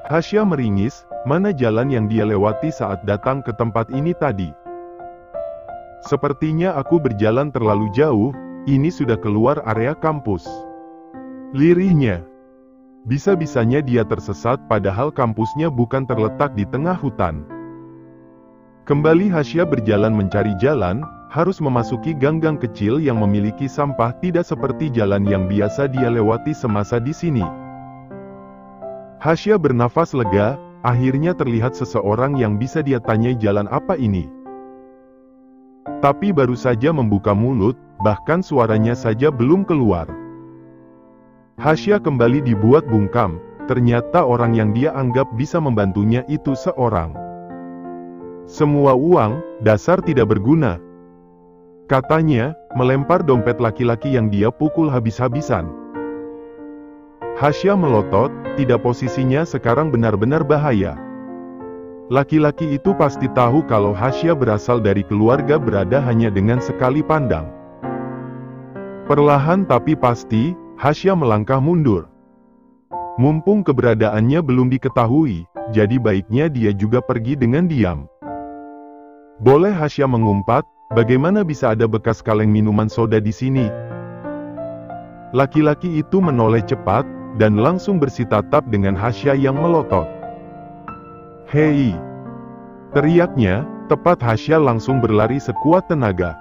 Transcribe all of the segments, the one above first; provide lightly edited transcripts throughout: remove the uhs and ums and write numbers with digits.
Hasya meringis, mana jalan yang dia lewati saat datang ke tempat ini tadi. Sepertinya aku berjalan terlalu jauh, ini sudah keluar area kampus. Lirihnya. Bisa-bisanya dia tersesat padahal kampusnya bukan terletak di tengah hutan. Kembali Hasya berjalan mencari jalan, harus memasuki gang-gang kecil yang memiliki sampah tidak seperti jalan yang biasa dia lewati semasa di sini. Hasya bernafas lega, akhirnya terlihat seseorang yang bisa dia tanyai jalan apa ini. Tapi baru saja membuka mulut, bahkan suaranya saja belum keluar. Hasya kembali dibuat bungkam, ternyata orang yang dia anggap bisa membantunya itu seorang. Semua uang, dasar tidak berguna. Katanya, melempar dompet laki-laki yang dia pukul habis-habisan. Hasya melotot, tidak posisinya sekarang benar-benar bahaya. Laki-laki itu pasti tahu kalau Hasya berasal dari keluarga berada hanya dengan sekali pandang. Perlahan tapi pasti, Hasya melangkah mundur. Mumpung keberadaannya belum diketahui, jadi baiknya dia juga pergi dengan diam. Boleh Hasya mengumpat, bagaimana bisa ada bekas kaleng minuman soda di sini? Laki-laki itu menoleh cepat, dan langsung bersitatap dengan Hasya yang melotot. Hei! Teriaknya, tepat Hasya langsung berlari sekuat tenaga.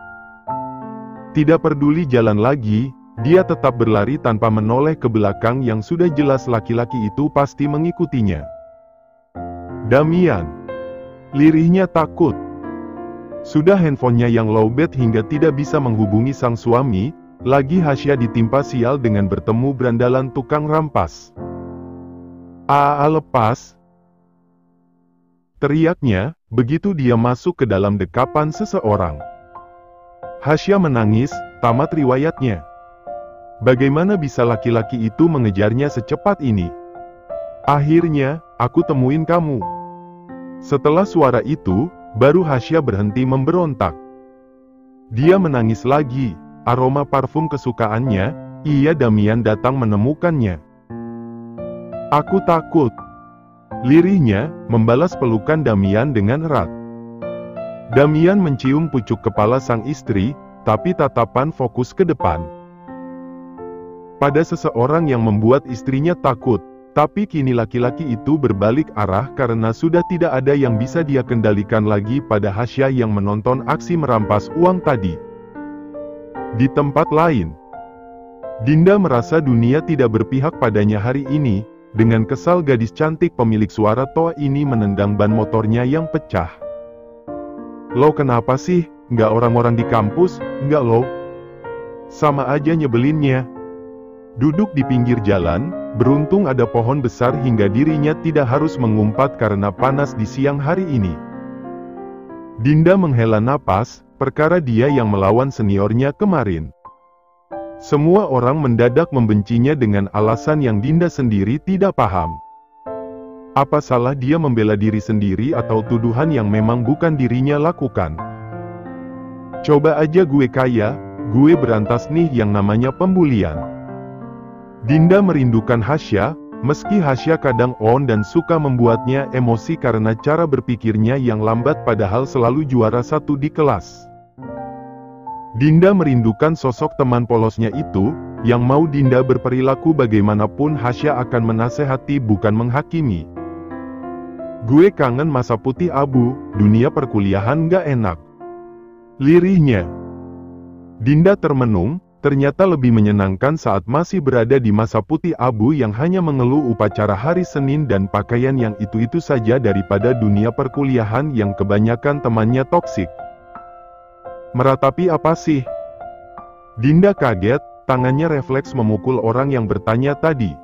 Tidak peduli jalan lagi, dia tetap berlari tanpa menoleh ke belakang yang sudah jelas laki-laki itu pasti mengikutinya. Damian! Lirihnya takut. Sudah handphonenya yang lowbat hingga tidak bisa menghubungi sang suami, lagi Hasya ditimpa sial dengan bertemu berandalan tukang rampas. Lepas! Teriaknya, begitu dia masuk ke dalam dekapan seseorang. Hasya menangis, tamat riwayatnya. Bagaimana bisa laki-laki itu mengejarnya secepat ini? Akhirnya, aku temuin kamu. Setelah suara itu, baru Hasya berhenti memberontak. Dia menangis lagi, aroma parfum kesukaannya, iya Damian datang menemukannya. Aku takut. Lirihnya, membalas pelukan Damian dengan erat. Damian mencium pucuk kepala sang istri, tapi tatapan fokus ke depan. Pada seseorang yang membuat istrinya takut, tapi kini laki-laki itu berbalik arah karena sudah tidak ada yang bisa dia kendalikan lagi pada Hasya yang menonton aksi merampas uang tadi. Di tempat lain, Dinda merasa dunia tidak berpihak padanya hari ini. Dengan kesal gadis cantik pemilik suara toa ini menendang ban motornya yang pecah. Lo kenapa sih, nggak orang-orang di kampus, nggak lo? Sama aja nyebelinnya. Duduk di pinggir jalan, beruntung ada pohon besar hingga dirinya tidak harus mengumpat karena panas di siang hari ini. Dinda menghela napas, perkara dia yang melawan seniornya kemarin. Semua orang mendadak membencinya dengan alasan yang Dinda sendiri tidak paham. Apa salah dia membela diri sendiri atau tuduhan yang memang bukan dirinya lakukan? Coba aja gue kaya, gue berantas nih yang namanya pembulian. Dinda merindukan Hasya, meski Hasya kadang on dan suka membuatnya emosi karena cara berpikirnya yang lambat padahal selalu juara satu di kelas. Dinda merindukan sosok teman polosnya itu, yang mau Dinda berperilaku bagaimanapun Hasya akan menasehati bukan menghakimi. Gue kangen masa putih abu, dunia perkuliahan gak enak. Lirihnya. Dinda termenung. Ternyata lebih menyenangkan saat masih berada di masa putih abu yang hanya mengeluh upacara hari Senin dan pakaian yang itu-itu saja daripada dunia perkuliahan yang kebanyakan temannya toksik. Meratapi apa sih? Dinda kaget, tangannya refleks memukul orang yang bertanya tadi.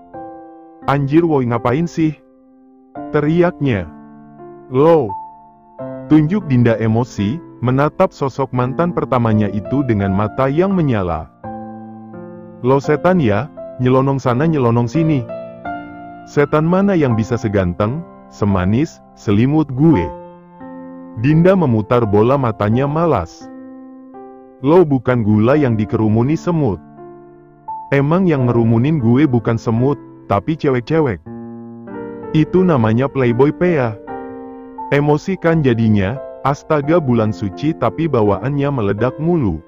Anjir woi ngapain sih? Teriaknya. Lo. Tunjuk Dinda emosi, menatap sosok mantan pertamanya itu dengan mata yang menyala. Lo setan ya, nyelonong sana nyelonong sini. Setan mana yang bisa seganteng, semanis, selimut gue? Dinda memutar bola matanya malas. Lo bukan gula yang dikerumuni semut. Emang yang ngerumunin gue bukan semut, tapi cewek-cewek. Itu namanya playboy pea. Emosi kan jadinya, astaga bulan suci tapi bawaannya meledak mulu.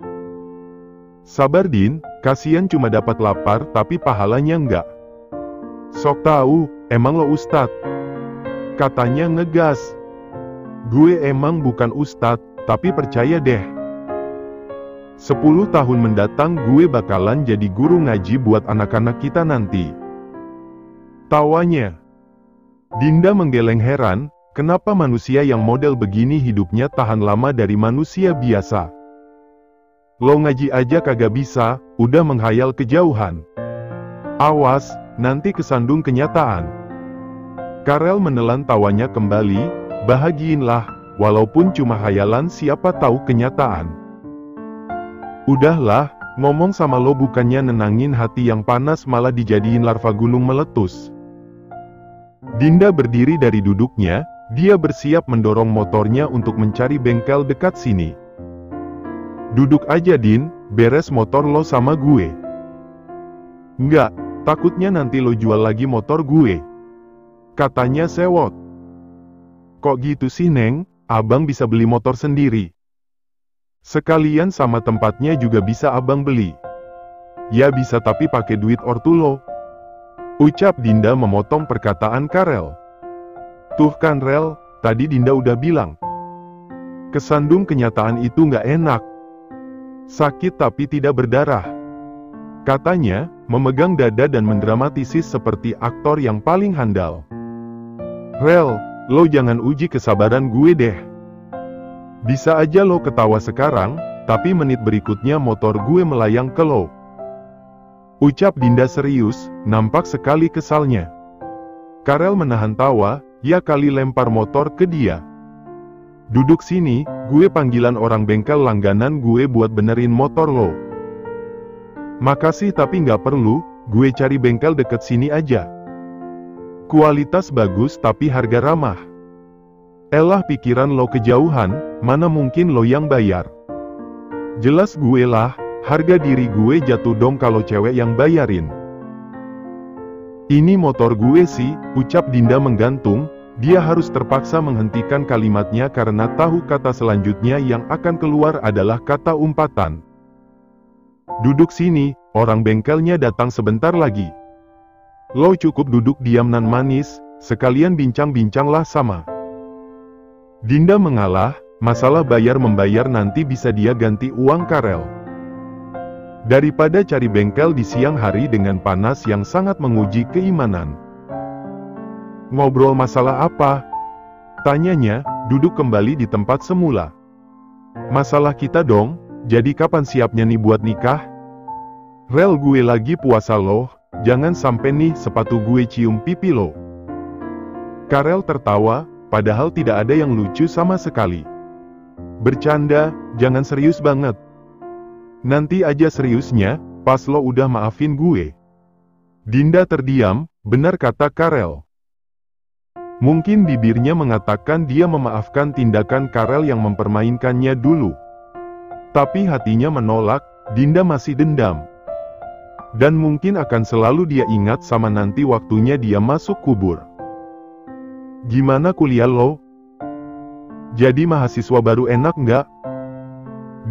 Sabar Din, kasihan cuma dapat lapar tapi pahalanya enggak. Sok tahu, emang lo ustadz? Katanya ngegas. Gue emang bukan ustadz, tapi percaya deh. 10 tahun mendatang gue bakalan jadi guru ngaji buat anak-anak kita nanti. Tawanya. Dinda menggeleng heran, kenapa manusia yang model begini hidupnya tahan lama dari manusia biasa. Lo ngaji aja kagak bisa, udah menghayal kejauhan. Awas, nanti kesandung kenyataan. Karel menelan tawanya kembali, bahagiinlah, walaupun cuma hayalan siapa tahu kenyataan. Udahlah, ngomong sama lo bukannya nenangin hati yang panas malah dijadiin larva gunung meletus. Dinda berdiri dari duduknya, dia bersiap mendorong motornya untuk mencari bengkel dekat sini. Duduk aja Din, beres motor lo sama gue. Enggak, takutnya nanti lo jual lagi motor gue. Katanya sewot. Kok gitu sih Neng, abang bisa beli motor sendiri. Sekalian sama tempatnya juga bisa abang beli. Ya bisa tapi pakai duit ortu lo. Ucap Dinda memotong perkataan Karel. Tuh kan Rel, tadi Dinda udah bilang. Kesandung kenyataan itu nggak enak. Sakit tapi tidak berdarah. Katanya, memegang dada dan mendramatisis seperti aktor yang paling handal. Rel, lo jangan uji kesabaran gue deh. Bisa aja lo ketawa sekarang, tapi menit berikutnya motor gue melayang ke lo. Ucap Dinda serius, nampak sekali kesalnya. Karel menahan tawa, ya kali lempar motor ke dia. Duduk sini, gue panggilan orang bengkel langganan gue buat benerin motor lo. Makasih tapi nggak perlu, gue cari bengkel deket sini aja. Kualitas bagus tapi harga ramah. Elah pikiran lo kejauhan, mana mungkin lo yang bayar. Jelas gue lah, harga diri gue jatuh dong kalau cewek yang bayarin. Ini motor gue sih, ucap Dinda menggantung, dia harus terpaksa menghentikan kalimatnya karena tahu kata selanjutnya yang akan keluar adalah kata umpatan. Duduk sini, orang bengkelnya datang sebentar lagi. Lo cukup duduk diam nan manis, sekalian bincang-bincanglah sama. Dinda mengalah, masalah bayar-membayar nanti bisa dia ganti uang Karel. Daripada cari bengkel di siang hari dengan panas yang sangat menguji keimanan. Ngobrol masalah apa? Tanyanya, duduk kembali di tempat semula. Masalah kita dong, jadi kapan siapnya nih buat nikah? Rel gue lagi puasa loh, jangan sampai nih sepatu gue cium pipi lo. Karel tertawa, padahal tidak ada yang lucu sama sekali. Bercanda, jangan serius banget. Nanti aja seriusnya, pas lo udah maafin gue. Dinda terdiam, benar kata Karel. Mungkin bibirnya mengatakan dia memaafkan tindakan Karel yang mempermainkannya dulu. Tapi hatinya menolak, Dinda masih dendam. Dan mungkin akan selalu dia ingat sama nanti waktunya dia masuk kubur. Gimana kuliah lo? Jadi mahasiswa baru enak nggak?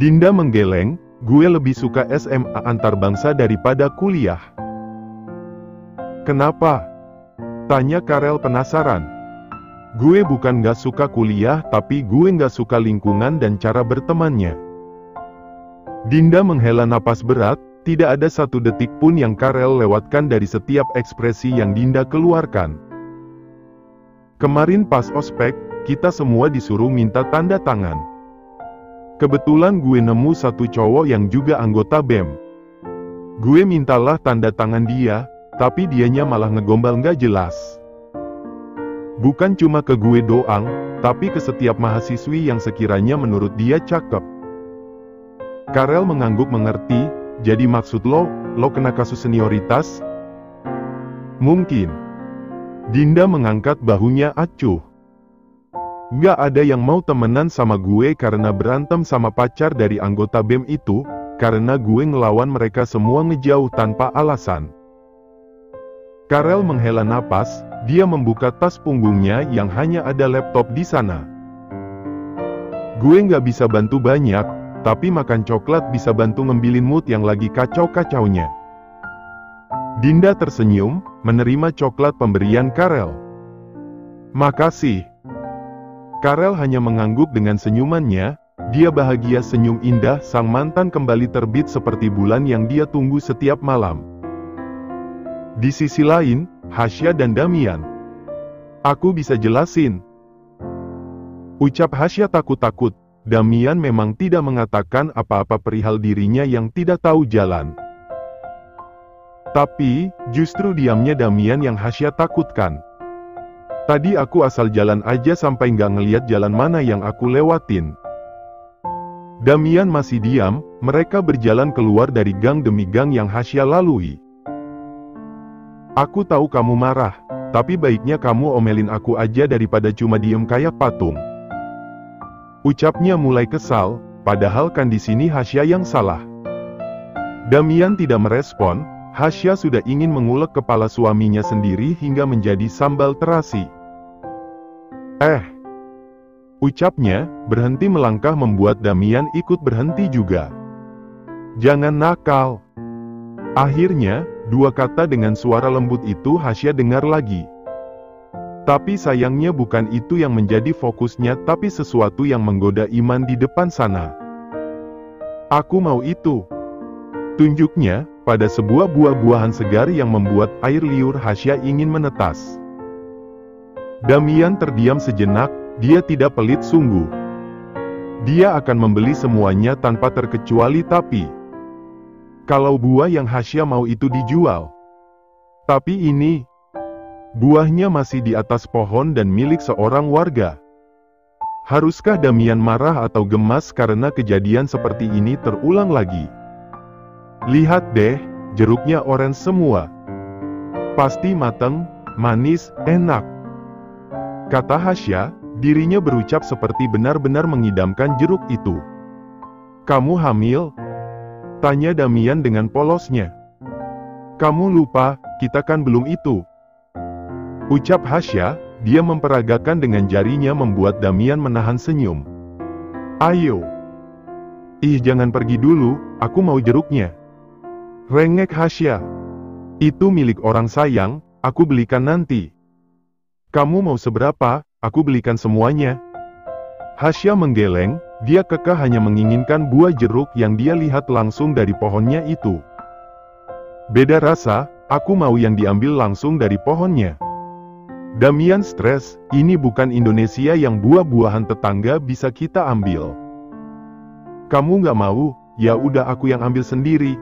Dinda menggeleng, gue lebih suka SMA antar bangsa daripada kuliah. Kenapa? Tanya Karel penasaran. Gue bukan nggak suka kuliah tapi gue nggak suka lingkungan dan cara bertemannya. Dinda menghela napas berat, tidak ada satu detik pun yang Karel lewatkan dari setiap ekspresi yang Dinda keluarkan. Kemarin pas ospek, kita semua disuruh minta tanda tangan. Kebetulan gue nemu satu cowok yang juga anggota BEM. Gue mintalah tanda tangan dia, tapi dianya malah ngegombal nggak jelas. Bukan cuma ke gue doang, tapi ke setiap mahasiswi yang sekiranya menurut dia cakep. Karel mengangguk mengerti, jadi maksud lo kena kasus senioritas? Mungkin. Dinda mengangkat bahunya acuh. Nggak ada yang mau temenan sama gue karena berantem sama pacar dari anggota BEM itu, karena gue ngelawan mereka semua ngejauh tanpa alasan. Karel menghela napas, dia membuka tas punggungnya yang hanya ada laptop di sana. Gue nggak bisa bantu banyak, tapi makan coklat bisa bantu ngembilin mood yang lagi kacau-kacaunya. Dinda tersenyum, menerima coklat pemberian Karel. Makasih. Karel hanya mengangguk dengan senyumannya, dia bahagia senyum indah sang mantan kembali terbit seperti bulan yang dia tunggu setiap malam. Di sisi lain, Hasya dan Damian. Aku bisa jelasin. Ucap Hasya takut-takut, Damian memang tidak mengatakan apa-apa perihal dirinya yang tidak tahu jalan. Tapi, justru diamnya Damian yang Hasya takutkan. Tadi aku asal jalan aja sampai nggak ngeliat jalan mana yang aku lewatin. Damian masih diam, mereka berjalan keluar dari gang demi gang yang Hasya lalui. Aku tahu kamu marah, tapi baiknya kamu omelin aku aja daripada cuma diem kayak patung. Ucapnya mulai kesal, padahal kan di sini Hasya yang salah. Damian tidak merespon, Hasya sudah ingin mengulek kepala suaminya sendiri hingga menjadi sambal terasi. Ucapnya, berhenti melangkah membuat Damian ikut berhenti juga. Jangan nakal. Akhirnya, dua kata dengan suara lembut itu Hasya dengar lagi. Tapi sayangnya bukan itu yang menjadi fokusnya tapi sesuatu yang menggoda iman di depan sana. Aku mau itu. Tunjuknya, pada sebuah buah-buahan segar yang membuat air liur Hasya ingin menetas. Damian terdiam sejenak, dia tidak pelit sungguh. Dia akan membeli semuanya tanpa terkecuali tapi. Kalau buah yang Hasya mau itu dijual. Tapi ini. Buahnya masih di atas pohon dan milik seorang warga. Haruskah Damian marah atau gemas karena kejadian seperti ini terulang lagi? Lihat deh, jeruknya orange semua. Pasti mateng, manis, enak. Kata Hasya, dirinya berucap seperti benar-benar mengidamkan jeruk itu. Kamu hamil? Tanya Damian dengan polosnya. Kamu lupa, kita kan belum itu. Ucap Hasya, dia memperagakan dengan jarinya membuat Damian menahan senyum. Ayo. Jangan pergi dulu, aku mau jeruknya. Rengek Hasya. Itu milik orang sayang, aku belikan nanti. Kamu mau seberapa, aku belikan semuanya. Hasya menggeleng, dia kekeh hanya menginginkan buah jeruk yang dia lihat langsung dari pohonnya itu. Beda rasa, aku mau yang diambil langsung dari pohonnya. Damian stres, ini bukan Indonesia yang buah-buahan tetangga bisa kita ambil. Kamu nggak mau, ya udah aku yang ambil sendiri.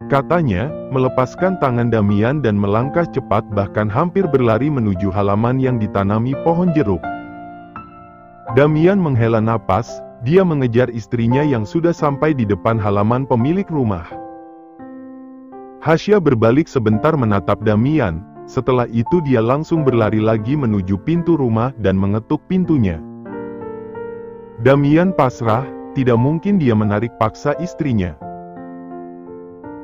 Katanya, melepaskan tangan Damian dan melangkah cepat bahkan hampir berlari menuju halaman yang ditanami pohon jeruk. Damian menghela napas, dia mengejar istrinya yang sudah sampai di depan halaman pemilik rumah. Hasya berbalik sebentar menatap Damian, setelah itu dia langsung berlari lagi menuju pintu rumah dan mengetuk pintunya. Damian pasrah, tidak mungkin dia menarik paksa istrinya.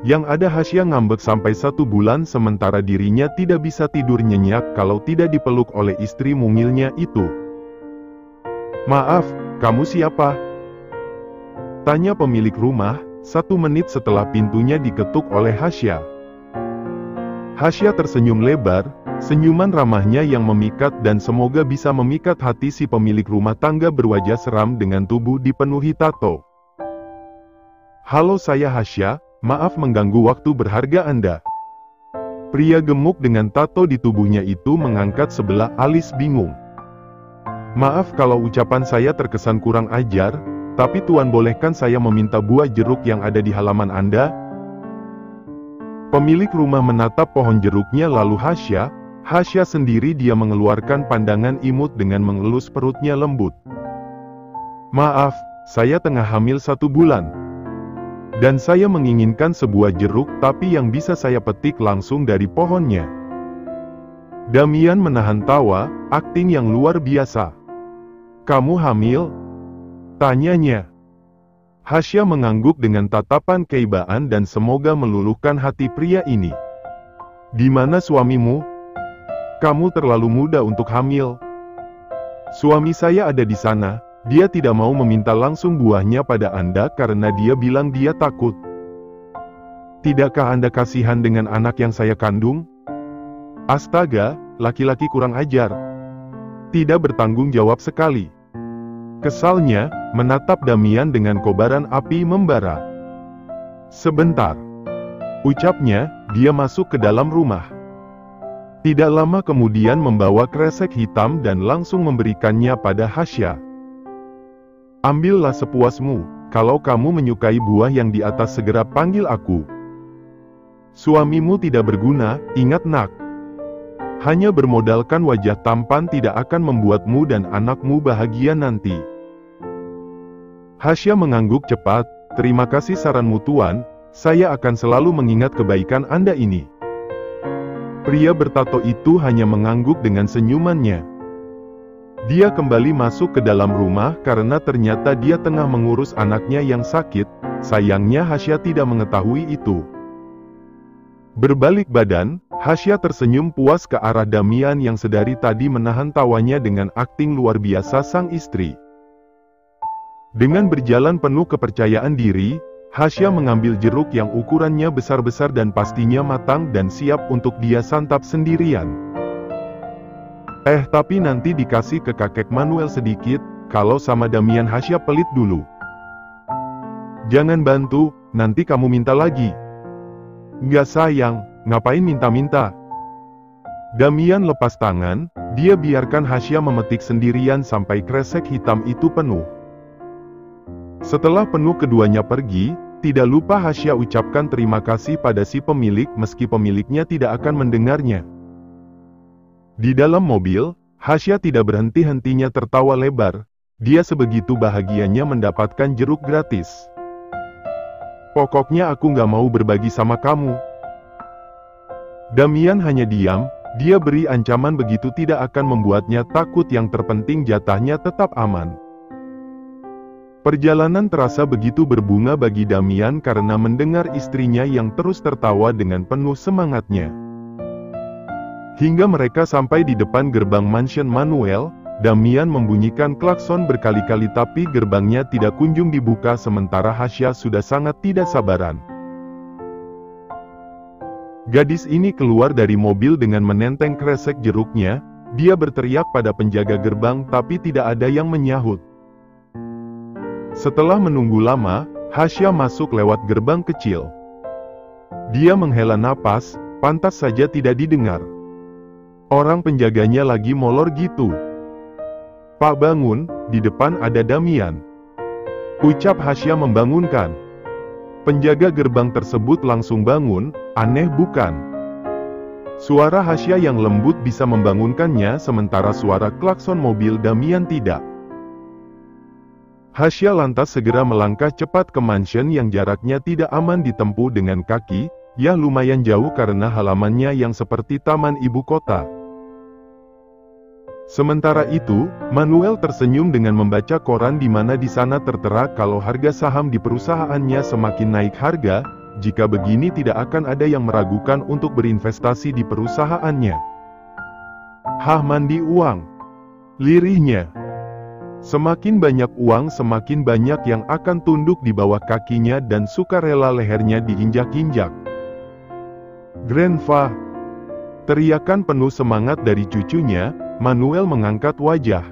Yang ada Hasya ngambek sampai 1 bulan sementara dirinya tidak bisa tidur nyenyak kalau tidak dipeluk oleh istri mungilnya itu. Maaf, kamu siapa? Tanya pemilik rumah, 1 menit setelah pintunya diketuk oleh Hasya. Hasya tersenyum lebar, senyuman ramahnya yang memikat dan semoga bisa memikat hati si pemilik rumah tangga berwajah seram dengan tubuh dipenuhi tato. Halo, saya Hasya. Maaf mengganggu waktu berharga Anda. Pria gemuk dengan tato di tubuhnya itu mengangkat sebelah alis bingung. Maaf kalau ucapan saya terkesan kurang ajar, tapi Tuan bolehkan saya meminta buah jeruk yang ada di halaman Anda? Pemilik rumah menatap pohon jeruknya lalu Hasya sendiri dia mengeluarkan pandangan imut dengan mengelus perutnya lembut. Maaf, saya tengah hamil 1 bulan. Dan saya menginginkan sebuah jeruk tapi yang bisa saya petik langsung dari pohonnya. Damian menahan tawa, akting yang luar biasa. Kamu hamil? Tanyanya. Hasya mengangguk dengan tatapan keibaan dan semoga meluluhkan hati pria ini. Di mana suamimu? Kamu terlalu muda untuk hamil. Suami saya ada di sana, dia tidak mau meminta langsung buahnya pada Anda karena dia bilang dia takut. Tidakkah Anda kasihan dengan anak yang saya kandung? Astaga, laki-laki kurang ajar. Tidak bertanggung jawab sekali. Kesalnya, menatap Damian dengan kobaran api membara. Sebentar. Ucapnya, dia masuk ke dalam rumah. Tidak lama kemudian membawa kresek hitam dan langsung memberikannya pada Hasya. Ambillah sepuasmu, kalau kamu menyukai buah yang di atas segera panggil aku. Suamimu tidak berguna, ingat nak. Hanya bermodalkan wajah tampan tidak akan membuatmu dan anakmu bahagia nanti. Hasya mengangguk cepat, terima kasih saranmu tuan, saya akan selalu mengingat kebaikan Anda ini. Pria bertato itu hanya mengangguk dengan senyumannya. Dia kembali masuk ke dalam rumah karena ternyata dia tengah mengurus anaknya yang sakit, sayangnya Hasya tidak mengetahui itu. Berbalik badan, Hasya tersenyum puas ke arah Damian yang sedari tadi menahan tawanya dengan akting luar biasa sang istri. Dengan berjalan penuh kepercayaan diri, Hasya mengambil jeruk yang ukurannya besar-besar dan pastinya matang dan siap untuk dia santap sendirian. Tapi nanti dikasih ke kakek Manuel sedikit, kalau sama Damian Hasya pelit dulu. Jangan bantu, nanti kamu minta lagi. Nggak sayang, ngapain minta-minta? Damian lepas tangan, dia biarkan Hasya memetik sendirian sampai kresek hitam itu penuh. Setelah penuh keduanya pergi, tidak lupa Hasya ucapkan terima kasih pada si pemilik meski pemiliknya tidak akan mendengarnya. Di dalam mobil, Hasya tidak berhenti-hentinya tertawa lebar. Dia sebegitu bahagianya mendapatkan jeruk gratis. Pokoknya aku nggak mau berbagi sama kamu. Damian hanya diam, dia beri ancaman begitu tidak akan membuatnya takut, yang terpenting jatahnya tetap aman. Perjalanan terasa begitu berbunga bagi Damian karena mendengar istrinya yang terus tertawa dengan penuh semangatnya. Hingga mereka sampai di depan gerbang mansion Manuel, Damian membunyikan klakson berkali-kali tapi gerbangnya tidak kunjung dibuka sementara Hasya sudah sangat tidak sabaran. Gadis ini keluar dari mobil dengan menenteng kresek jeruknya, dia berteriak pada penjaga gerbang tapi tidak ada yang menyahut. Setelah menunggu lama, Hasya masuk lewat gerbang kecil. Dia menghela napas, pantas saja tidak didengar. Orang penjaganya lagi molor gitu. Pak bangun, di depan ada Damian. Ucap Hasya membangunkan. Penjaga gerbang tersebut langsung bangun, aneh bukan? Suara Hasya yang lembut bisa membangunkannya sementara suara klakson mobil Damian tidak. Hasya lantas segera melangkah cepat ke mansion yang jaraknya tidak aman ditempuh dengan kaki, ya lumayan jauh karena halamannya yang seperti taman ibu kota. Sementara itu, Manuel tersenyum dengan membaca koran di mana di sana tertera kalau harga saham di perusahaannya semakin naik harga, jika begini tidak akan ada yang meragukan untuk berinvestasi di perusahaannya. Hah, mandi uang. Lirihnya. Semakin banyak uang semakin banyak yang akan tunduk di bawah kakinya dan sukarela lehernya diinjak-injak. Grandpa! Teriakan penuh semangat dari cucunya, Manuel mengangkat wajah.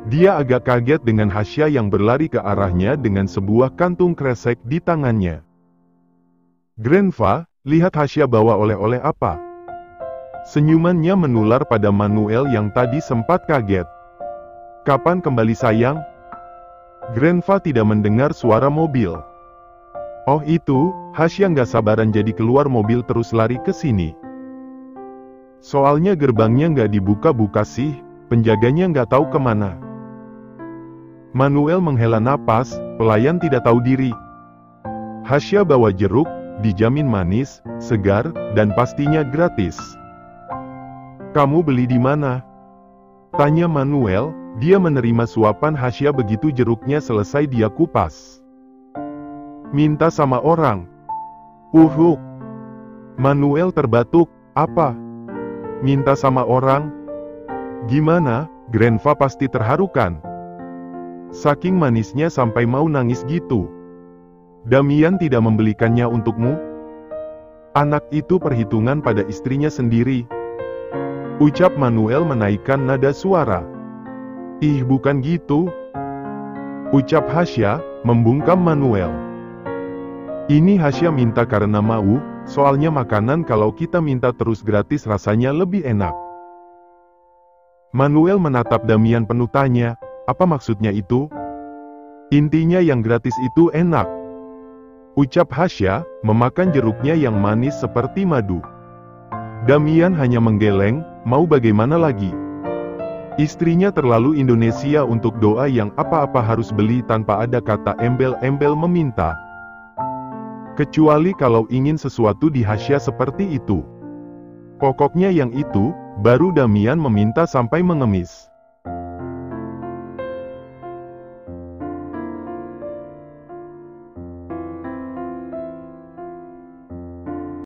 Dia agak kaget dengan Hasya yang berlari ke arahnya dengan sebuah kantung kresek di tangannya. Grandpa, lihat Hasya bawa oleh-oleh apa? Senyumannya menular pada Manuel yang tadi sempat kaget. Kapan kembali sayang? Grandpa tidak mendengar suara mobil. Oh itu, Hasya nggak sabaran jadi keluar mobil terus lari ke sini. Soalnya gerbangnya nggak dibuka-buka sih, penjaganya nggak tahu kemana. Manuel menghela napas, pelayan tidak tahu diri. Hasya bawa jeruk, dijamin manis, segar, dan pastinya gratis. Kamu beli di mana? Tanya Manuel. Dia menerima suapan Hasya begitu jeruknya selesai dia kupas. Minta sama orang. Manuel terbatuk, apa? Minta sama orang? Gimana, Grandpa pasti terharu kan? Saking manisnya sampai mau nangis gitu. Damian tidak membelikannya untukmu? Anak itu perhitungan pada istrinya sendiri. Ucap Manuel menaikkan nada suara. Ih, bukan gitu. Ucap Hasya, membungkam Manuel. Ini Hasya minta karena mau, soalnya makanan kalau kita minta terus gratis rasanya lebih enak. Manuel menatap Damian penuh tanya, apa maksudnya itu? Intinya yang gratis itu enak. Ucap Hasya, memakan jeruknya yang manis seperti madu. Damian hanya menggeleng, mau bagaimana lagi? Istrinya terlalu Indonesia untuk doa yang apa-apa harus beli tanpa ada kata embel-embel meminta. Kecuali kalau ingin sesuatu di Hasya seperti itu. Pokoknya yang itu, baru Damian meminta sampai mengemis.